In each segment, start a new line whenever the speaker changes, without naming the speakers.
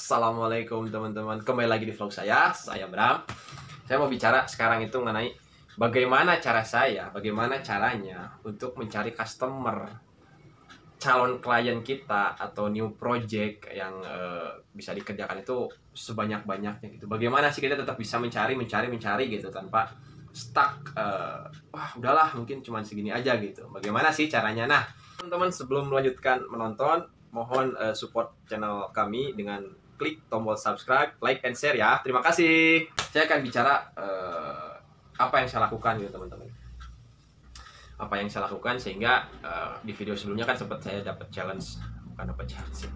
Assalamualaikum teman-teman, kembali lagi di vlog saya Bram. Saya mau bicara sekarang itu mengenai bagaimana caranya untuk mencari customer, calon klien kita atau new project yang bisa dikerjakan itu sebanyak-banyaknya gitu. Bagaimana sih kita tetap bisa mencari gitu tanpa stuck, wah udahlah mungkin cuma segini aja gitu. Bagaimana sih caranya? Nah, teman-teman sebelum melanjutkan menonton, mohon support channel kami dengan klik tombol subscribe, like, and share ya. Terima kasih. Saya akan bicara apa yang saya lakukan gitu teman-teman. Apa yang saya lakukan sehingga di video sebelumnya kan sempat saya dapat challenge, bukan dapat challenge,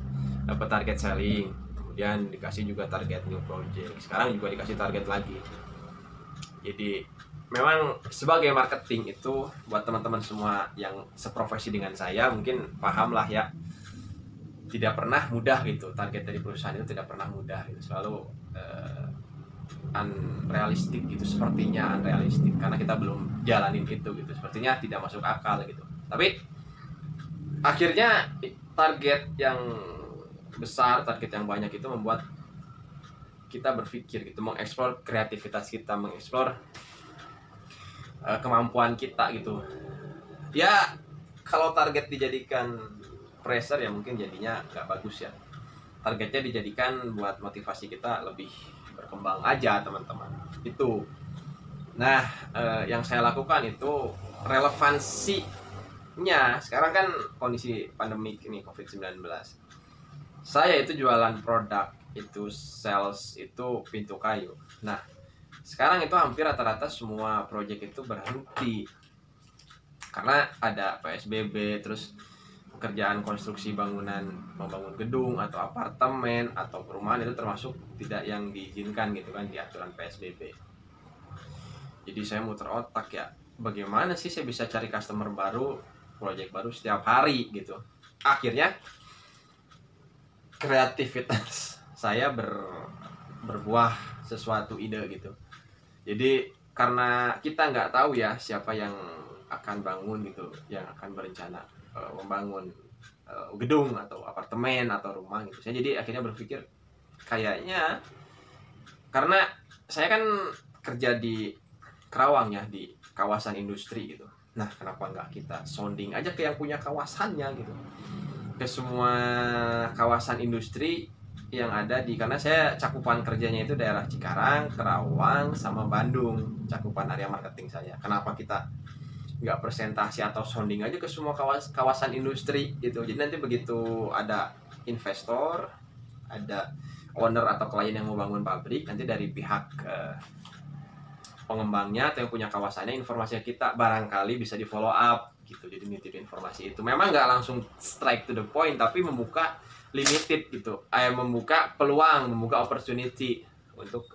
dapat target selling, kemudian dikasih juga target new project. Sekarang juga dikasih target lagi. Jadi memang sebagai marketing itu buat teman-teman semua yang seprofesi dengan saya mungkin paham lah ya, tidak pernah mudah gitu. Target dari perusahaan itu tidak pernah mudah gitu. Selalu unrealistik gitu, sepertinya unrealistik karena kita belum jalanin itu gitu, sepertinya tidak masuk akal gitu. Tapi akhirnya target yang besar, target yang banyak itu membuat kita berpikir gitu, mengeksplor kreativitas kita, mengeksplor kemampuan kita gitu. Ya kalau target dijadikan pressure ya mungkin jadinya nggak bagus ya. Targetnya dijadikan buat motivasi kita lebih berkembang aja teman-teman itu. Nah yang saya lakukan itu relevansinya sekarang kan kondisi pandemik ini COVID-19. Saya itu jualan produk, itu sales, itu pintu kayu. Nah sekarang itu hampir rata-rata semua project itu berhenti karena ada PSBB, terus pekerjaan konstruksi bangunan, membangun gedung atau apartemen atau perumahan itu termasuk tidak yang diizinkan gitu kan di aturan PSBB. Jadi saya muter otak ya, bagaimana sih saya bisa cari customer baru, project baru setiap hari gitu. Akhirnya kreativitas saya berbuah sesuatu ide gitu. Jadi karena kita nggak tahu ya siapa yang akan bangun gitu, yang akan berencana membangun gedung atau apartemen atau rumah gitu. Saya jadi akhirnya berpikir kayaknya, karena saya kan kerja di Kerawang ya, di kawasan industri gitu. Nah kenapa nggak kita sounding aja ke yang punya kawasannya gitu, ke semua kawasan industri yang ada di, karena saya cakupan kerjanya itu daerah Cikarang, Kerawang, sama Bandung, cakupan area marketing saya. Kenapa kita nggak presentasi atau sounding aja ke semua kawasan industri gitu. Jadi nanti begitu ada investor, ada owner atau klien yang mau bangun pabrik, nanti dari pihak pengembangnya atau yang punya kawasannya, informasinya kita barangkali bisa di follow up gitu. Jadi nitip informasi itu memang nggak langsung straight to the point, tapi membuka limited gitu, membuka peluang, membuka opportunity untuk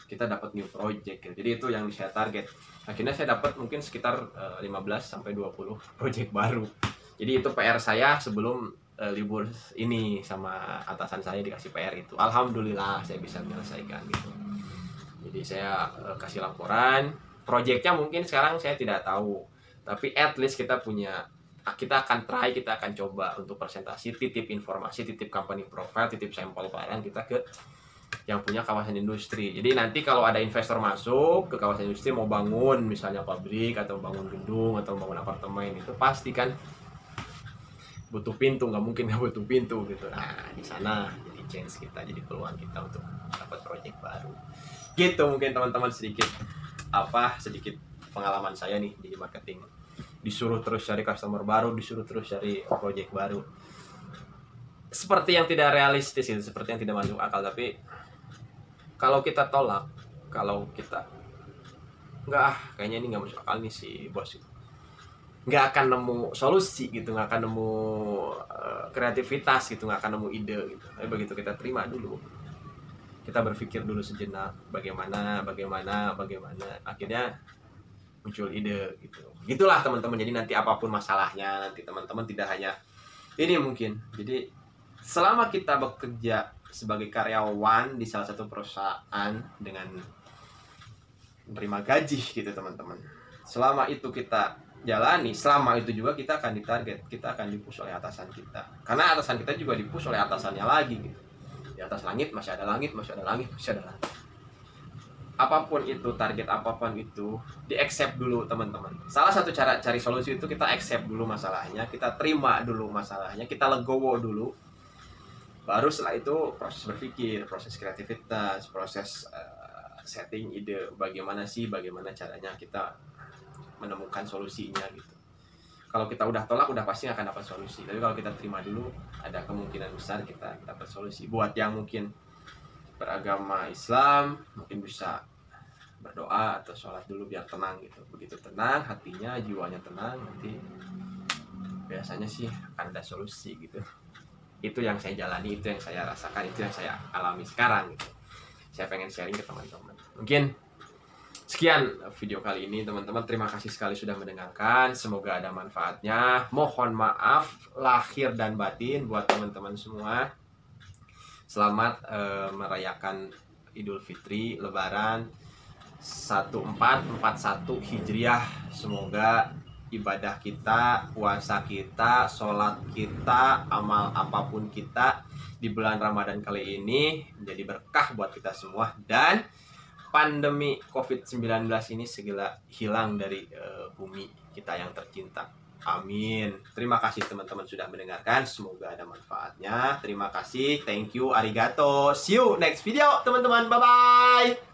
kita dapat new project gitu. Jadi itu yang saya target. Akhirnya saya dapat mungkin sekitar 15-20 project baru. Jadi itu PR saya sebelum libur ini, sama atasan saya dikasih PR itu. Alhamdulillah saya bisa menyelesaikan gitu. Jadi saya kasih laporan, projectnya mungkin sekarang saya tidak tahu, tapi at least kita akan try, kita akan coba untuk presentasi, titip informasi, titip company profile, titip sampel barang kita ke yang punya kawasan industri. Jadi nanti kalau ada investor masuk ke kawasan industri mau bangun misalnya pabrik atau bangun gedung atau bangun apartemen, itu pasti kan butuh pintu, nggak mungkin nggak butuh pintu gitu. Nah di sana jadi chance kita, jadi peluang kita untuk dapat project baru gitu. Mungkin teman-teman sedikit pengalaman saya nih jadi marketing, disuruh terus cari customer baru, disuruh terus cari project baru, seperti yang tidak realistis itu, seperti yang tidak masuk akal. Tapi kalau kita tolak, kalau kita kayaknya ini nggak masuk akal nih si bos, nggak akan nemu solusi gitu, nggak akan nemu kreativitas gitu, nggak akan nemu ide gitu. Tapi begitu kita terima dulu, kita berpikir dulu sejenak, bagaimana, akhirnya muncul ide gitu. Gitulah teman-teman. Jadi nanti apapun masalahnya, nanti teman-teman tidak hanya ini mungkin. Jadi selama kita bekerja sebagai karyawan di salah satu perusahaan dengan menerima gaji gitu teman-teman, selama itu kita jalani, selama itu juga kita akan ditarget, kita akan dipush oleh atasan kita, karena atasan kita juga dipush oleh atasannya lagi gitu. Di atas langit masih ada langit, masih ada langit, masih ada langit. Apapun itu, target apapun itu, di-accept dulu teman-teman. Salah satu cara cari solusi itu kita accept dulu masalahnya, kita terima dulu masalahnya, kita legowo dulu. Baru setelah itu proses berpikir, proses kreativitas, proses setting ide, bagaimana caranya kita menemukan solusinya gitu. Kalau kita udah tolak, udah pasti akan dapat solusi. Tapi kalau kita terima dulu, ada kemungkinan besar kita dapat solusi. Buat yang mungkin beragama Islam, mungkin bisa berdoa atau sholat dulu biar tenang gitu. Begitu tenang, hatinya, jiwanya tenang, nanti biasanya sih akan ada solusi gitu. Itu yang saya jalani, itu yang saya rasakan, itu yang saya alami sekarang gitu. Saya pengen sharing ke teman-teman. Mungkin sekian video kali ini teman-teman. Terima kasih sekali sudah mendengarkan. Semoga ada manfaatnya. Mohon maaf lahir dan batin buat teman-teman semua. Selamat merayakan Idul Fitri Lebaran 1441 Hijriah. Semoga ibadah kita, puasa kita, sholat kita, amal apapun kita di bulan Ramadan kali ini menjadi berkah buat kita semua, dan pandemi COVID-19 ini segera hilang dari bumi kita yang tercinta. Amin. Terima kasih teman-teman sudah mendengarkan. Semoga ada manfaatnya. Terima kasih. Thank you. Arigato. See you next video teman-teman. Bye-bye.